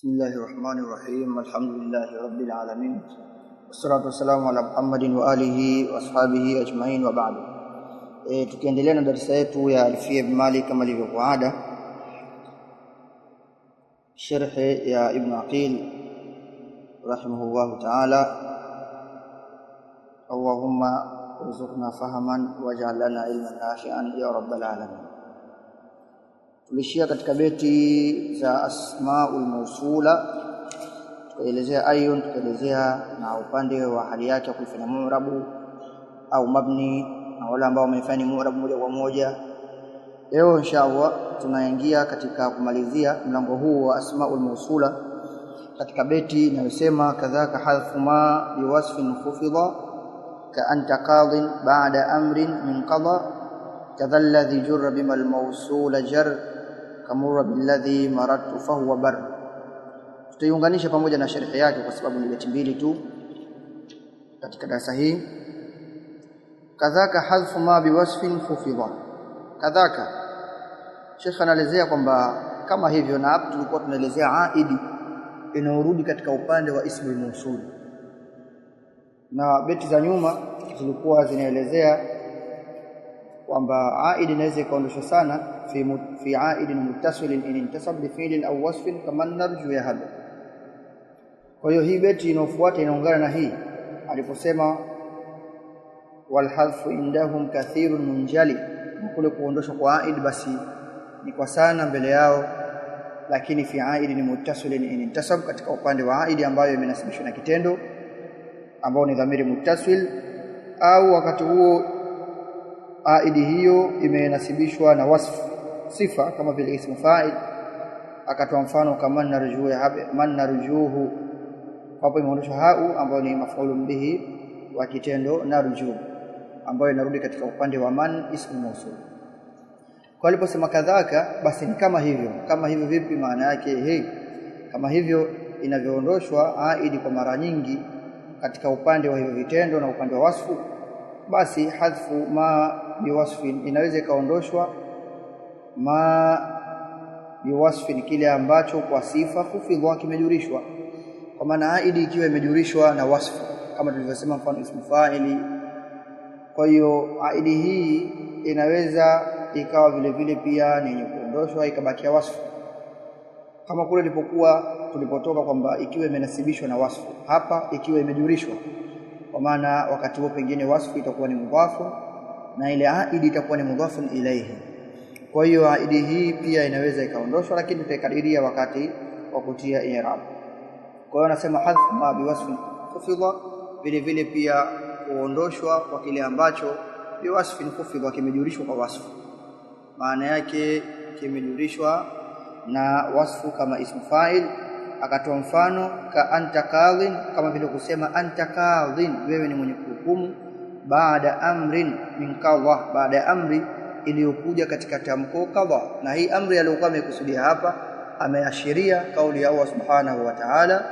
بسم الله الرحمن الرحيم الحمد لله رب العالمين والصلاة والسلام على محمد وآله وأصحابه أجمعين وبعد. Tukiendelea na darasa yetu ya Alfia ibn Malik kama ilivyokuwa ada, sharh ya Ibn Aqil rahimahullah ta'ala. Allahumma warzuqna fahaman waj'al lana ilman nafi'an ya rabbal alamin. Tulishia katika beti za asmaul mausula, tukaelezea ayun, tukaelezea na upande wa hali yake ya kufanya mu'rabu au mabni na wale ambao wamefanya mu'rabu moja kwa moja. Leo inshallah tunaingia katika kumalizia mlango huu wa asmaul mausula katika beti inayosema kadhaka hadfu ma biwasfin khufidha ka anta qadin ba'da amrin min qada kadha alladhi jurra bima al-mawsula jar kamurra billadhi maradtu fahuwa bar. Tutaiunganisha pamoja na sharhi yake kwa sababu ni beti mbili tu katika darasa hii. Kadhaka hadfu ma biwasfin khufidha, kadhaka Sheikh anaelezea kwamba kama hivyo, na hapo tulikuwa tunaelezea aidi inayorudi katika upande wa ismul mawsul, na beti za nyuma zilikuwa zinaelezea kwamba aidi inaweza ikaondoshwa sana fi aidin muttasilin in intasab bi fi'lin aw wasfin kama narju ya hada. Kwa hiyo hii beti inayofuata inaungana na hii aliposema wal hadfu indahum kathirun munjali, kule kuondoshwa kwa aid basi ni kwa sana mbele yao, lakini fi aidin muttasilin in intasab, katika upande wa aidi ambayo imenasibishwa na kitendo ambao ni dhamiri muttasil, au wakati huo aidi hiyo imenasibishwa na wasf sifa kama vile ismu fa'il. Akatoa mfano kama narju ya hab man narjuhu, hapo imeondoshwa hau ambayo ni maf'ulun bihi wa kitendo narju ambayo inarudi katika upande wa man ismu mawsul. Kwa aliposema kadhaka basi ni kama hivyo. Kama hivyo vipi? maana yake kama hivyo inavyoondoshwa aidi kwa mara nyingi katika upande wa hivyo vitendo na upande wa wasfu, basi hadfu ma biwasfin inaweza ikaondoshwa ma biwasfin, kile ambacho kwa sifa khufidha kimejurishwa, kwa maana aidi ikiwa imejurishwa na wasfu kama tulivyosema mfano ismu fa'ili. Kwa hiyo aidi hii inaweza ikawa vile vile pia ni yenye kuondoshwa ikabakia wasfu, kama kule tulipotoka kwamba ikiwa imenasibishwa na wasfu, hapa ikiwa imejurishwa, kwa maana wakati huo pengine wasfu itakuwa ni mudhafu na ile aidi itakuwa ni mudhafun ilayhi. Kwa hiyo aidi hii pia inaweza ikaondoshwa, lakini tutaikadiria wakati wa kutia i'rab. Kwa hiyo anasema hadfu ma biwasfin khufidha, vile vile pia kuondoshwa kwa kile ambacho biwasfin khufidha kimejurishwa kwa wasfu, maana yake kimejurishwa na wasfu kama ismu fa'il. Akatoa mfano ka anta qadhin, kama vile kusema anta qadhin, wewe ni mwenye kuhukumu, baada amrin min qadha, baada ya amri iliyokuja katika tamko qadha. Na hii amri aliyokuwa amekusudia hapa ameashiria kauli ya Allah subhanahu wa ta'ala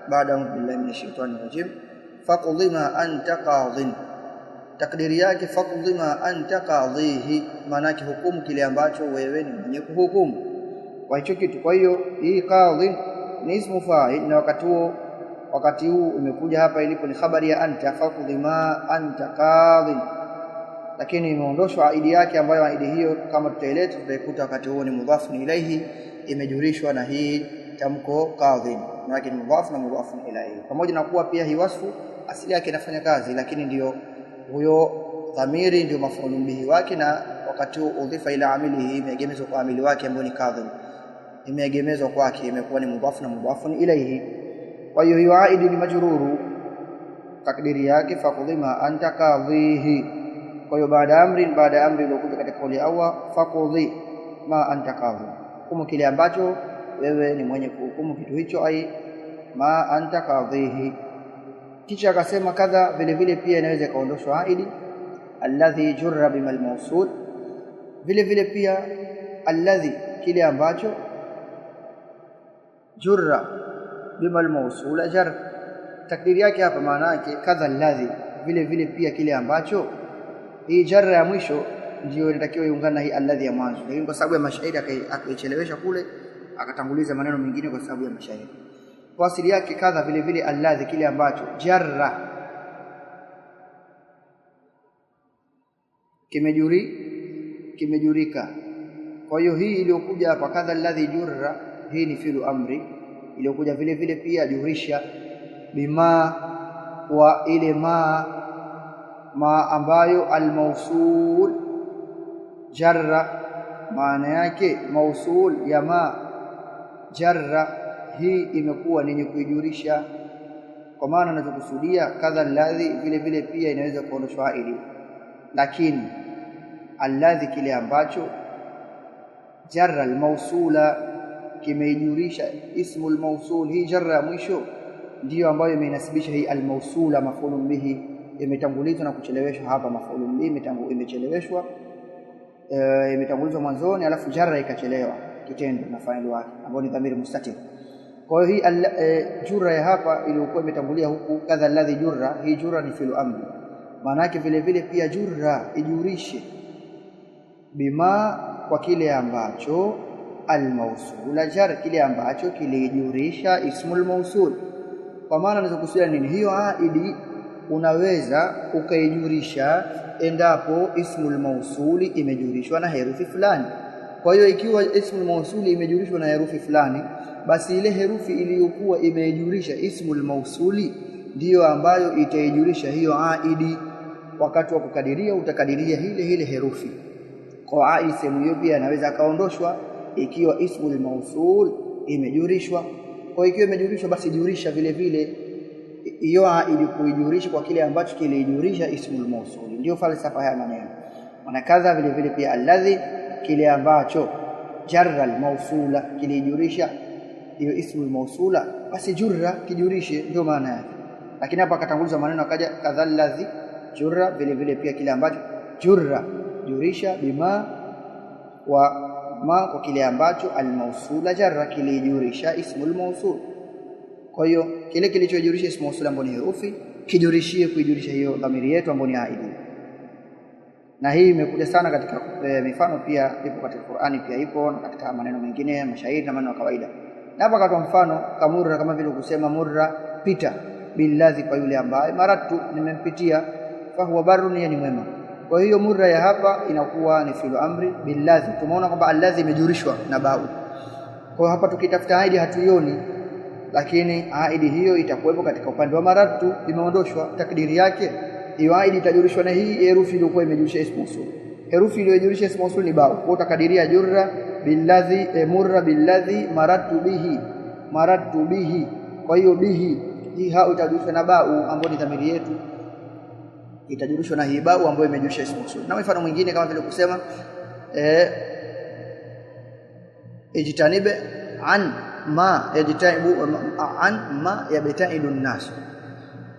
baada billahi minash shaitani rajim faqdi ma anta qadhin, takdiri yake faqdi ma anta qadhihi, maana yake hukumu kile ambacho wewe ni mwenye kuhukumu kwa hicho kitu. Kwa hiyo hii qadhin ni ismu fa'il, na wakati huu umekuja hapa ilipo ni khabari ya anta, faqdi ma anta qadhin, lakini imeondoshwa aidi yake ambayo aidi hiyo kama tutaileta tutaikuta wakati huo ni mudhaf ilayhi, imejurishwa na hii tamko qadhin, lakini mudhaf na mudhaf ilayhi, pamoja na kuwa pia hii wasfu asili yake inafanya kazi, lakini ndio huyo dhamiri ndio maf'ulun bihi wake, na wakati huo udhifa ila amilihi, imegemezwa kwa amili wake ambaye ni qadhin, imegemezwa kwake, imekuwa ni mudhaf na mudhaf ilayhi. Kwa hiyo hiyo aidi ni majruru, takdiri yake faqdi ma anta qadhihi. Kwa hiyo baada amri iliyokuja katika kauli ya Allah faqdi ma anta qadhi, hukumu kile ambacho wewe ni mwenye kuhukumu kitu hicho, ai ma anta qadhihi. Kisha akasema kadha vile vile pia inaweza kaondoshwa aidi alladhi jurra bimal mawsul, vile vile pia alladhi kile ambacho jurra bimal mawsula jar, takdiri yake hapa maana yake kadha alladhi, vile vile pia kile ambacho. Hii jarra ya mwisho ndio inatakiwa iungane na hii alladhi ya mwanzo, lakini kwa sababu ya mashairi akaichelewesha kule akatanguliza maneno mengine kwa sababu ya mashairi. Kwa asili yake kadha vile vile alladhi, kile ambacho jarra kimejurika. Kwa hiyo hii iliyokuja hapa kadha alladhi jurra, hii ni fi'lu amri iliyokuja vile vile pia jurisha bima, wa ile ma ambayo almausul jarra, maana yake mausul ya ma jarra, hii imekuwa ni kuijurisha. Kwa maana ninachokusudia kadha alladhi vile vile pia inaweza kuondoshwa ili, lakini alladhi kile ambacho jarra almausula kimeijurisha ismu almausul, hii jarra ya mwisho ndiyo ambayo imeinasibisha hii almausula maf'ulun bihi, imetangulizwa na kucheleweshwa hapa. Maf'ulun bihi imecheleweshwa, imetangulizwa mwanzoni alafu jarra ikachelewa kitendo na faili wake ambao ni dhamiri mustatir. Kwa hiyo hii jurra ya hapa iliyokuwa imetangulia huku kadha alladhi jurra, hii jurra ni fi'lu amri, maana yake vile vile pia jurra ijurishe bima, kwa kile ambacho almausula jar, kile ambacho kilijurisha ismul mausul. Kwa maana ninachokusudia nini? Hiyo aidi unaweza ukaijurisha endapo ismul mausuli imejurishwa na herufi fulani. Kwa hiyo ikiwa ismul mausuli imejurishwa na herufi fulani, basi ile herufi iliyokuwa imejurisha ismul mausuli ndiyo ambayo itaijurisha hiyo aidi. Wakati wa kukadiria utakadiria ile herufi. Kwa aidi sehemu hiyo pia inaweza kaondoshwa ikiwa ismul mausul imejurishwa. Kwa ikiwa imejurishwa, basi jurisha vile vile hiyo aidi kuijurisha kwa kile ambacho kilijurisha ismul mausul. Ndio falsafa ya maneno. Maana kadha vile vile pia alladhi, kile ambacho jarra almausula kilijurisha hiyo ismul mausula, basi jurra kijurishe, ndio maana yake. Lakini hapa akatanguliza maneno akaja kadha alladhi jurra, vile vile pia kile ambacho jurra jurisha bima, wa ma kwa kile ambacho almausula jarra kilijurisha ismul mausul. Kwa hiyo kile kilichojurisha ismul mausul ambayo ni herufi kijurishie kuijurisha hiyo dhamiri yetu ambayo ni aidi. Na hii imekuja sana katika mifano, pia ipo katika Qur'ani, pia ipo na katika maneno mengine mashairi na maneno ya kawaida. Na hapa katoa mfano kamurra, kama vile kusema murra pita, billadhi kwa yule ambaye, maratu nimempitia, fa huwa barrun, yani mwema. Kwa hiyo murra ya hapa inakuwa ni fi'lu amri billadhi. Tumeona kwamba alladhi imejurishwa na bau. Kwa hiyo hapa tukitafuta aidi hatuioni, lakini aidi hiyo itakuwepo katika upande wa maratu, imeondoshwa. Takdiri yake hiyo aidi itajurishwa na hii herufi iliyokuwa imejurisha ismu mausul. Herufi iliyojurisha ismu mausul ni bau. Kwa utakadiria jurra billadhi, murra billadhi maratu bihi. Kwa hiyo bihi hii hao itajurishwa na bau ambayo ni dhamiri yetu, itajurishwa na hii bau ambayo imejurisha ismu mausul. Na mfano mwingine kama vile kusema ijtanibe an ma yajtanibu an ma yabtaidun nas,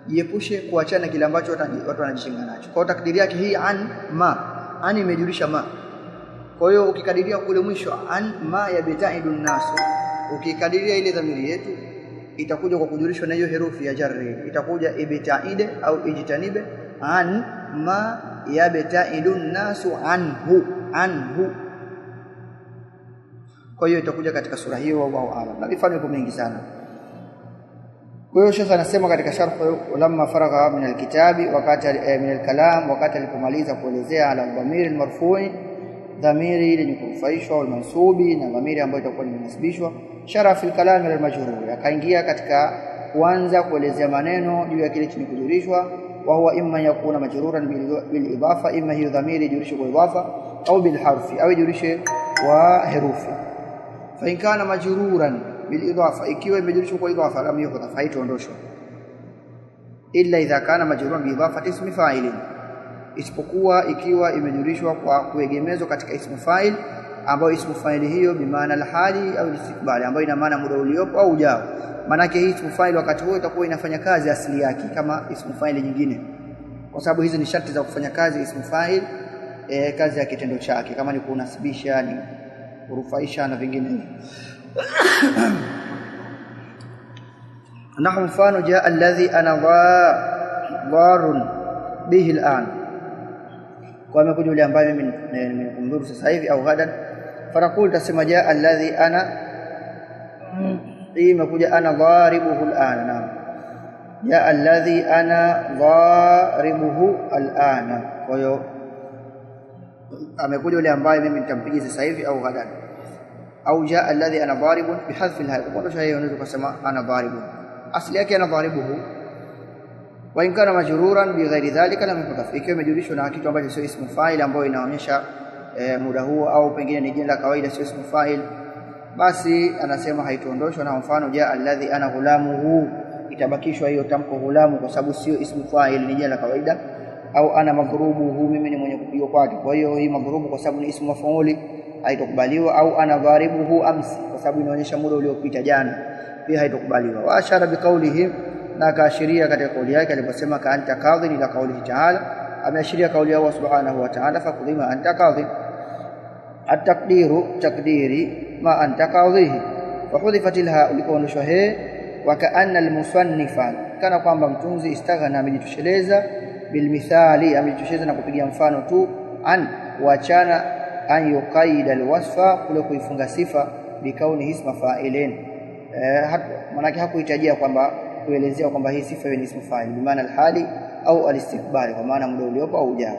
jiepushe kuachana kile ambacho watu wanajishinga nacho. Kwa takdiri yake hii an ma, an imejurisha ma. Kwa hiyo ukikadiria kule mwisho an ma yabtaidun nas, ukikadiria ile dhamiri yetu itakuja kwa kujurishwa na hiyo herufi ya jarri, itakuja ibtaide au ijtanibe an ma yabtaidun nasu anhu. Kwa hiyo itakuja katika sura hiyo, wallahu a'lam. Na mifano ipo mingi sana. Kwa hiyo Sheikh anasema katika sharh, lamma faragha min alkitabi, wakati min alkalam, wakati alipomaliza kuelezea ala dhamiri almarfu'i, dhamiri ile ni kufaishwa, au mansubi, na dhamiri ambayo itakuwa ni nasibishwa, shara fil kalam al majrur, akaingia katika kuanza kuelezea maneno juu ya kile chenye kujurishwa. Wa huwa imma yakuna majruran bil idafa, imma hiyo dhamiri ijurishwe kwa idafa, au bil harfi, au ijurishwe kwa herufi. Fa in kana majruran bil idafa, ikiwa imejurishwa kwa idafa, lam yuhdhaf, haitaondoshwa, illa idha kana majruran bi idafati ismi fa'il, isipokuwa ikiwa imejurishwa kwa kuegemezwa katika ismu fa'il, ambayo ismu fa'il hiyo bi maana al-hali au istiqbali, ambayo ina maana muda uliopo au ujao. Maana yake hii ismu fa'il wakati huo itakuwa inafanya kazi asili yake kama ismu fa'il nyingine, kwa sababu hizi ni sharti za kufanya kazi ismu fa'il, kazi ya kitendo chake, kama ni kunasibisha, ni kurufaisha na vingine. Nahu mfano jaa alladhi ana dharun bihi al'an, kwa amekuja yule ambaye mimi nimekumdhuru sasa hivi, au ghadan, farakul tasema jaa alladhi ana hii imekuja ana dharibuhu al'ana. Naam, jaa alladhi ana dharibuhu al'ana. Kwa hiyo amekuja yule ambaye mimi nitampiga sasa hivi au ghadan. Au jaa alladhi ana dharibun bihadfi alha. Kwa hiyo unaweza kusema ana dharibun, asli yake ana dharibuhu. Wa in kana majruran bi ghairi dhalika lam yakun, ikiwa imejurishwa na kitu ambacho sio ismu fa'il ambayo inaonyesha muda huo, au pengine ni jina la kawaida sio ismu fa'il, basi anasema haitoondoshwa. Na mfano jaa alladhi ana ghulamuhu, itabakishwa hiyo tamko ghulamu kwa sababu sio ismu fa'il, ni jina la kawaida. Au ana madhrubuhu, mimi ni mwenye kupigwa kwake, kwa hiyo hii madhrubu kwa sababu ni ismu maf'uli haitokubaliwa. Au ana dharibuhu amsi, kwa sababu inaonyesha muda uliopita jana, pia haitokubaliwa. Wa ashara biqaulihi, na kaashiria katika kauli yake aliposema ka anta qadhin, ila qaulihi ta'ala, ameashiria kauli ya Allah subhanahu wa ta'ala faqdima anta qadhin. At-taqdiru takdiri ma anta qadhihi, wa hudhifatil ha, ulikoondoshwa he. Wa kaanna al-musannifa, kana kwamba mtunzi istaghna, amejitosheleza bilmithali, amejitosheleza na kupigia mfano tu, an wachana an yuqaida alwasfa, kule kuifunga sifa bikauni isma fa'ilin. Maana hakuhitajia kwamba kuelezea kwamba hii sifa ni ismu fa'il bi maana alhali au alistiqbali, kwa maana muda uliopo au ujao.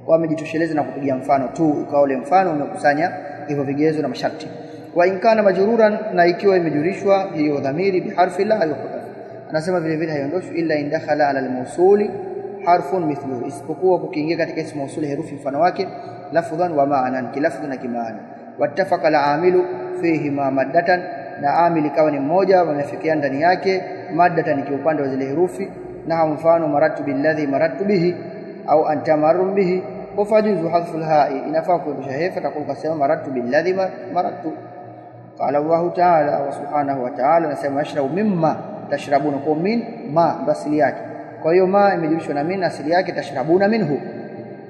Kwa amejitosheleza na kupigia mfano tu, ukawa ule mfano umekusanya hivyo vigezo na masharti. Wa in kana majruran, na ikiwa imejurishwa hiyo dhamiri biharfi la yuqdar, anasema vile vile haiondoshwi illa in dakhala ala almawsuli harfun mithluhu, isipokuwa kukiingia katika ismu mawsuli herufi mfano wake, lafdhan wa ma'nan, kilafdhi na kimaana. Wattafaqa al-amilu fihi ma maddatan, na amili kawa ni mmoja, wamefikia ndani yake maddatan, kwa upande wa zile herufi. Na mfano maratu billadhi maratu bihi, au anta marun bihi, wafajuzu hadfu al-ha'i, inafaa kuondosha hefa, takulu kasema maratu billadhi maratu. Qala Allah ta'ala, wa subhanahu wa ta'ala nasema ashrabu mimma tashrabuna, kwa min ma basili yake. Kwa hiyo ma imejulishwa na min, asili yake tashrabuna minhu.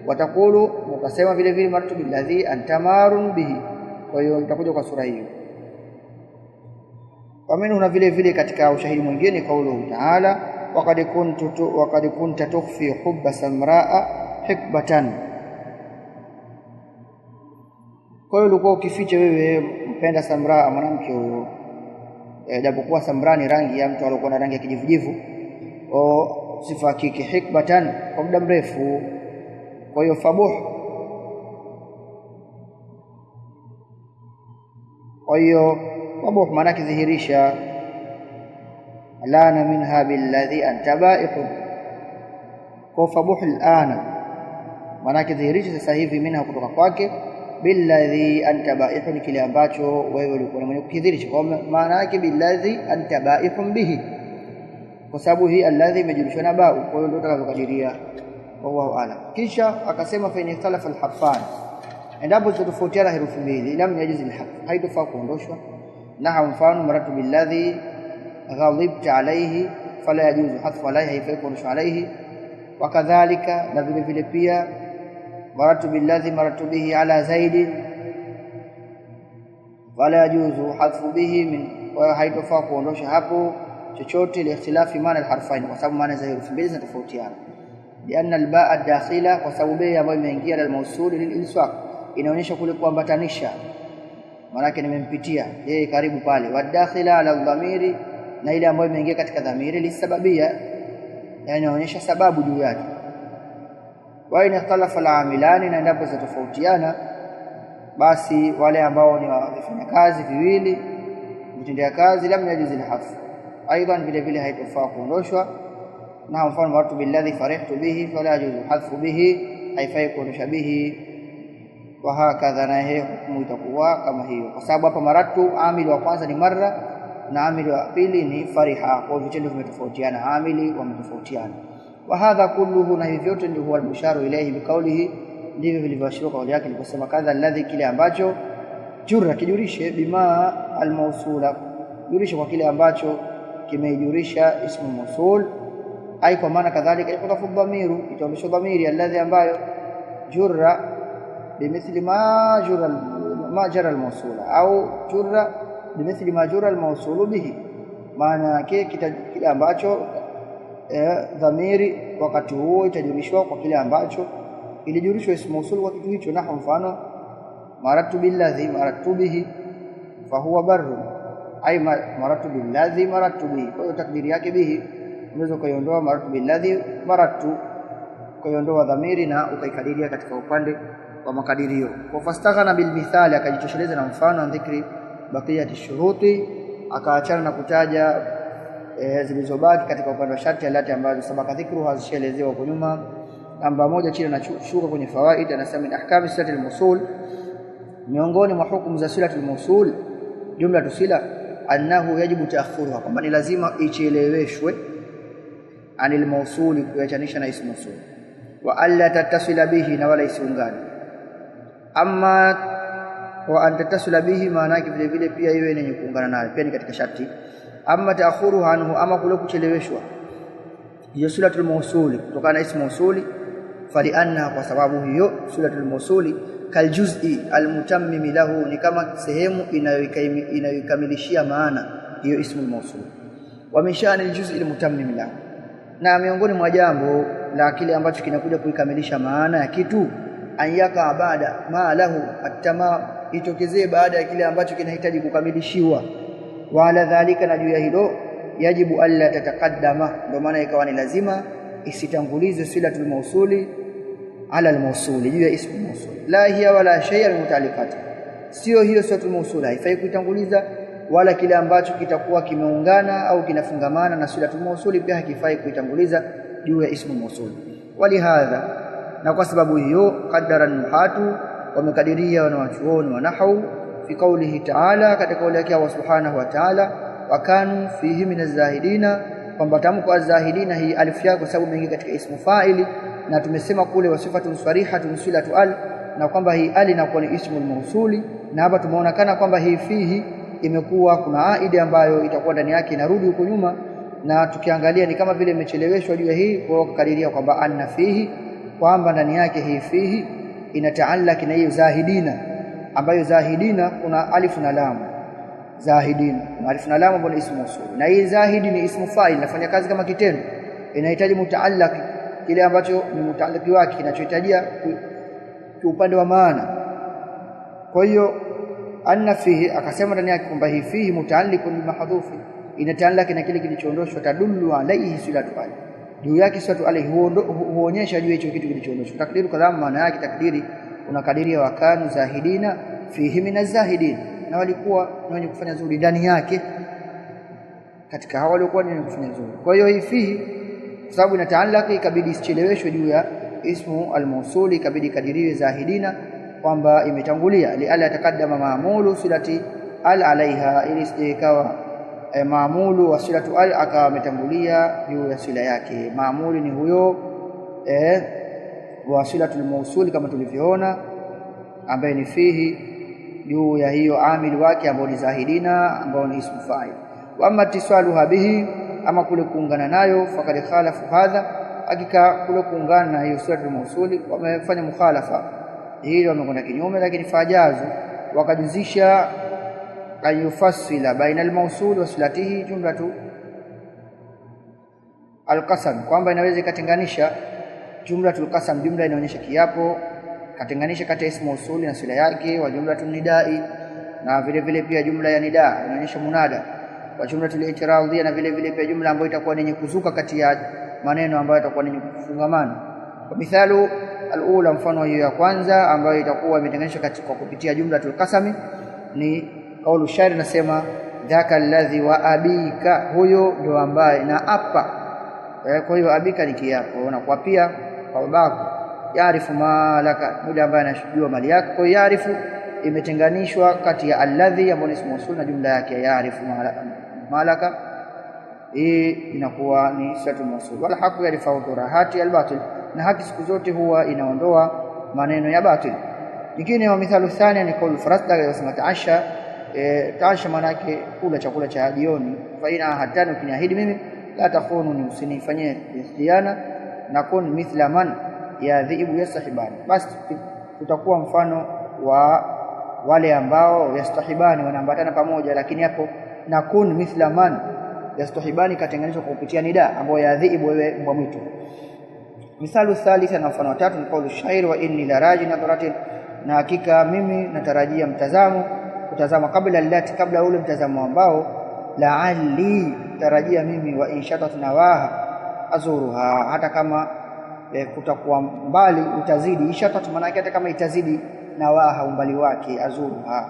Watakulu, ukasema vile vile maratu billadhi anta marun bihi, kwa hiyo itakuja kwa sura hiyo. Kwa minhu, na vile vile katika ushahidi mwingine kauluhu ta'ala waqad kunta tukhfi hubba samraa hikbatan. Kwa hiyo ulikuwa ukificha wewe mpenda Samraa, mwanamke huyo, japokuwa Samraa ni rangi ya mtu aliyokuwa na rangi ya kijivujivu, au sifa kike, hikbatan kwa muda mrefu. Kwa hiyo fabuh, kwa hiyo fabuh maana kidhihirisha, lana minha billadhi anta ba'iqun, kwa fabuh alana maana kidhihirisha sasa hivi minha kutoka kwake, billadhi anta ba'ihun, kile ambacho wewe ulikuwa mwenye kukidhirisha. Kwa maana yake billadhi anta ba'ihun bihi, kwa sababu hii alladhi imejulishwa na ba'u, kwa hiyo ndio utakavokadiria. Wallahu a'lam. Kisha akasema fa in ikhtalafa alharfan, endapo zitofautiana herufi mbili, lam yajiz alhadf, haitofaa kuondoshwa. Na mfano maratu billadhi ghadibta alayhi fala yajuzu hadfu alayhi, haifai kuondoshwa alayhi. Wakadhalika, na vile vile pia maratu billadhi maratu bihi ala zaidi wala yajuzu hadfu bihi min, wa haitofaa kuondosha hapo chochote liikhtilafi maana alharfain, kwa sababu maana za herufi mbili zinatofautiana. Lianna albaa ad-dakhila, kwa sababu bei ambayo imeingia na mawsul lililsaq, inaonyesha kule kuambatanisha, maana yake nimempitia yeye karibu pale. Wadakhila ala dhamiri, na ile ambayo imeingia katika dhamiri lisababia, yani inaonyesha sababu juu yake. Wa in ikhtalafa al-amilani, na endapo zitofautiana, basi wale ambao ni wafanya kazi viwili, vitendea kazi, lam yajiz al-hadf, aidan vile vile haitofaa kuondoshwa. Na mfano maratu billadhi farihtu bihi fala yajuzu hadfu bihi, haifai kuondosha bihi. Wa hakadha, na hiyo hukumu itakuwa kama hiyo, kwa sababu hapa maratu amili wa kwanza ni marra na amili wa pili ni fariha, kwa vitendo vimetofautiana, amili wametofautiana. Wa hadha kulluhu, na hivi vyote ndio huwa al-musharu ilayhi biqaulihi, ndivyo vilivyoashiriwa kauli yake iliposema kadha alladhi, kile ambacho jurra, kijurishe bima al-mawsula, jurishe kwa kile ambacho kimejurisha ismu mawsul. Ai, kwa maana kadhalika yakutafu dhamiru, itaondosha dhamiri alladhi ambayo jurra bimithli ma jara al-mawsula, au jurra bimithli ma jara al-mawsulu bihi, maana yake kile ambacho dhamiri wakati huo itajurishwa kwa kile ambacho ilijurishwa ismu mawsul kwa kitu hicho. Na mfano maratu billadhi maratu bihi fa huwa barru, ay maratu billadhi maratu bihi. Kwa hiyo takdiri yake bihi unaweza kuiondoa maratu billadhi maratu, kuiondoa dhamiri na ukaikadiria katika upande wa makadirio. Kwa fastaghana bil mithali, akajitosheleza na mfano, dhikri baqiyati shuruti, akaachana na kutaja zilizobaki katika upande wa sharti alati ambazo sabaka dhikru hazishaelezewa huko nyuma. Namba moja chini na shuka kwenye fawaid, anasema min ahkami silatil mawsul, miongoni mwa hukumu za silatul mawsul, jumla tusila annahu yajibu ta'khuruha, kwamba ni lazima icheleweshwe, anil mawsuli, kuachanisha na ismu mawsul, wa alla tattasila bihi, na wala isiungane. Amma wa an tattasila bihi, maana yake vile vile pia iwe yenye kuungana nayo, pia ni katika sharti. Amma ta'khuruha anhu, ama kule kucheleweshwa hiyo silatul mawsuli kutokana na ismu mawsuli, fali anna, kwa sababu hiyo silatul mawsuli kaljuz'i almutammim lahu, ni kama sehemu inayokamilishia maana hiyo ismu mawsul. Wa min sha'ni aljuz'i almutammim lahu, na miongoni mwa jambo la kile ambacho kinakuja kuikamilisha maana ya kitu, anyaka baada ma lahu atama, itokezee baada ya kile ambacho kinahitaji kukamilishiwa. Wa ala dhalika, na juu ya hilo, yajibu alla tataqaddama, ndio maana ikawa ni lazima isitangulize silatul mawsuli ala al-mawsuli, juu ya ismu mawsul. La hiya wala shay'a mutaliqat, sio hiyo silatul mawsul haifai kuitanguliza, wala kile ambacho kitakuwa kimeungana au kinafungamana na silatul mawsuli pia hakifai kuitanguliza juu ya ismu mawsul. Walihadha, na kwa sababu hiyo, qaddara nuhatu, wamekadiria wanawachuoni wa nahwu fi qawlihi ta'ala, katika kauli yake Allah subhanahu wa ta'ala, wa kanu fihi min az-zahidina, kwamba tamko az-zahidina hii alif yake kwa sababu mengi katika ismu fa'ili, na tumesema kule wasifatu sarihatun silatu al, na kwamba hii al inakuwa ni ismu al-mawsuli, na hapa tumeonekana kwamba hii fihi imekuwa kuna aidi ambayo itakuwa ndani yake inarudi huko nyuma, na tukiangalia ni kama vile imecheleweshwa juu ya hii, kwa kukadiria kwamba anna fihi, kwamba ndani yake hii fihi inataallaki na hiyo zahidina, ambayo zahidina kuna alif na lam, zahidina na alif na lam ambayo ni ismu mawsuli, na hii zahidi ni ismu fa'il, inafanya kazi kama kitendo, inahitaji mutaallaki, kile ambacho ni mutaallaki wake kinachohitajia upande wa maana. Kwa hiyo anna fihi, akasema ndani yake kwamba hii fihi mutaalliqun bil mahdhufi, inataallaki na kile kilichoondoshwa, tadullu alayhi silatu al, juu yake silatu al huonyesha juu hicho kitu kilichoondoshwa. Takdiru kadhamu, maana yake takdiri unakadiria wa kanu zahidina fihi min az-zahidin, na walikuwa ni wenye kufanya zuri ndani yake, katika hao walikuwa ni wenye kufanya zuri. Kwa hiyo hii fihi kwa sababu inataallaki, ikabidi isicheleweshwe juu ya ismu al-mawsuli, ikabidi kadiriwe zahidina kwamba imetangulia, li ala taqaddama maamulu silati al alaiha, ili ikawa maamulu wa silatu al akawa ametangulia juu ya sila yake. Maamuli ni huyo wa silatul mawsuli kama tulivyoona, ambaye ni fihi, juu ya hiyo amili wake ambao ni zahidina, ambao ni ismu fa'il. Wa amma tisaluha bihi, ama kule kuungana nayo, fakad khalafu hadha, hakika kule kuungana na hiyo silatul mawsuli wamefanya mukhalafa, hili wamekwenda kinyume. Lakini fajazu, wakajuzisha ayufassila baina al-mawsul wa silatihi jumlatu al-qasam, kwamba inaweza ikatenganisha jumlatul qasam, jumla inaonyesha kiapo, katenganisha kati ya ismu mawsuli na sila yake, wa jumlatun nidai, na vile vile pia jumla ya nida inaonyesha munada, wa jumlatul i'tiradhi, na vile vile pia jumla ambayo itakuwa yenye kuzuka kati ya maneno ambayo itakuwa yenye kufungamana. Kwa mithalu al-ula, mfano hiyo ya kwanza ambayo itakuwa imetenganishwa katika kupitia jumlatul qasami, ni kaulu shairi nasema dhaka alladhi wa abika, huyo ndio ambaye na apa. Kwa hiyo abika ni kiapo, na kwa pia kwa babako. Yaarifu malaka, yule ambaye anashujua mali yako. Kwa hiyo yaarifu imetenganishwa kati ya alladhi ambayo ni ismu mawsul na jumla yake yaarifu malaka, hii inakuwa ni silatul mawsul. Wala haqu yarifau turahati albatil, na haki siku zote huwa inaondoa maneno ya batil. Nyingine wa mithalu thania ni kaulu farasta, yasema taasha. Taasha maana yake kula chakula cha jioni. Fa ina hatani, ukiniahidi mimi, la takhunu, ni usinifanyie khiana, na kun mithla man ya dhibu yastahibani, basi tutakuwa mfano wa wale ambao yastahibani, wanaambatana pamoja. Lakini hapo na kun mithla man yastahibani katenganishwa kwa kupitia nida ambayo ya dhibu, wewe mbwa mwitu. Mithalu thalitha, na mfano wa tatu, ni kaulu shairi wa inni la raji nadharatin, na hakika mimi natarajia mtazamo, kutazama kabla allati, kabla ule mtazamo ambao la'alli, tarajia mimi, wa inshatat nawaha azuruha, hata kama kutakuwa mbali utazidi. Inshatat maana yake hata kama itazidi nawaha umbali wake, azuruha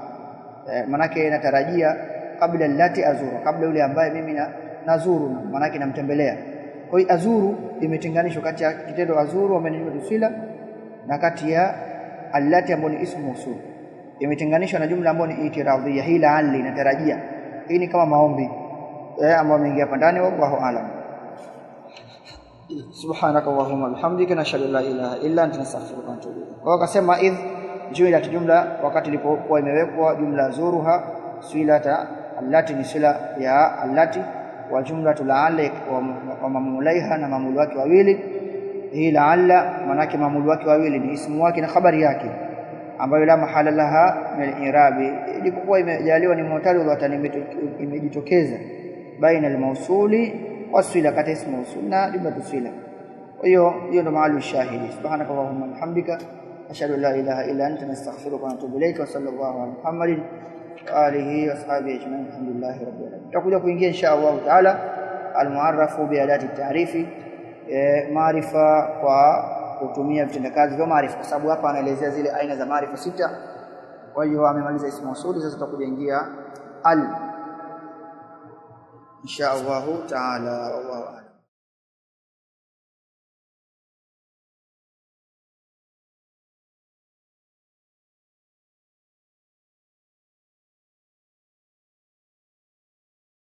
maana yake natarajia kabla allati azuru, kabla ule ambaye mimi nazuru, maana yake namtembelea. Kwa hiyo azuru imetenganishwa kati ya kitendo azuru ambayo ni tusila na kati ya allati ambayo ni ismu mawsul, imetenganishwa na jumla ambayo ni itiradhia. Hii la'alli, natarajia. Hii ni kama maombi ambayo mengi hapa ndani. Wallahu aalam. Subhanaka Allahumma bihamdika nashhadu an la ilaha illa anta nastaghfiruka wa natubu ilayk. Kwa akasema idh juila jumla, wakati ilipokuwa imewekwa jumla zuruha silata allati, ni sila ya allati, wa jumlatu la'alla wa mamulaiha, na mamulu wake wawili. Hii la'alla maana yake mamulu wake wawili ni ismu wake na khabari yake, ambayo la mahala laha min al-i'rabi, ilipokuwa imejaliwa ni mu'tal wa imejitokeza baina al-mawsuli wasila, kati ismu mawsul na jumlatu sila. Kwa hiyo ndo mahali shahidi. Subhanaka Allahumma bihamdika ashhadu an la ilaha illa anta nastaghfiruka wa natubu ilayka. Wa sallallahu ala Muhammadin wa alihi wa sahbihi ajma'in. Alhamdulillahi rabbil alamin. Tutakuja kuingia insha Allah taala al-mu'arrafu bi adati at-ta'rifi, maarifa kwa kutumia vitendakazi vya maarifa, kwa sababu hapa anaelezea zile aina za maarifa 6. Kwa hiyo amemaliza ismu mawsuli, sasa tutakuja ingia al insha Allah taala.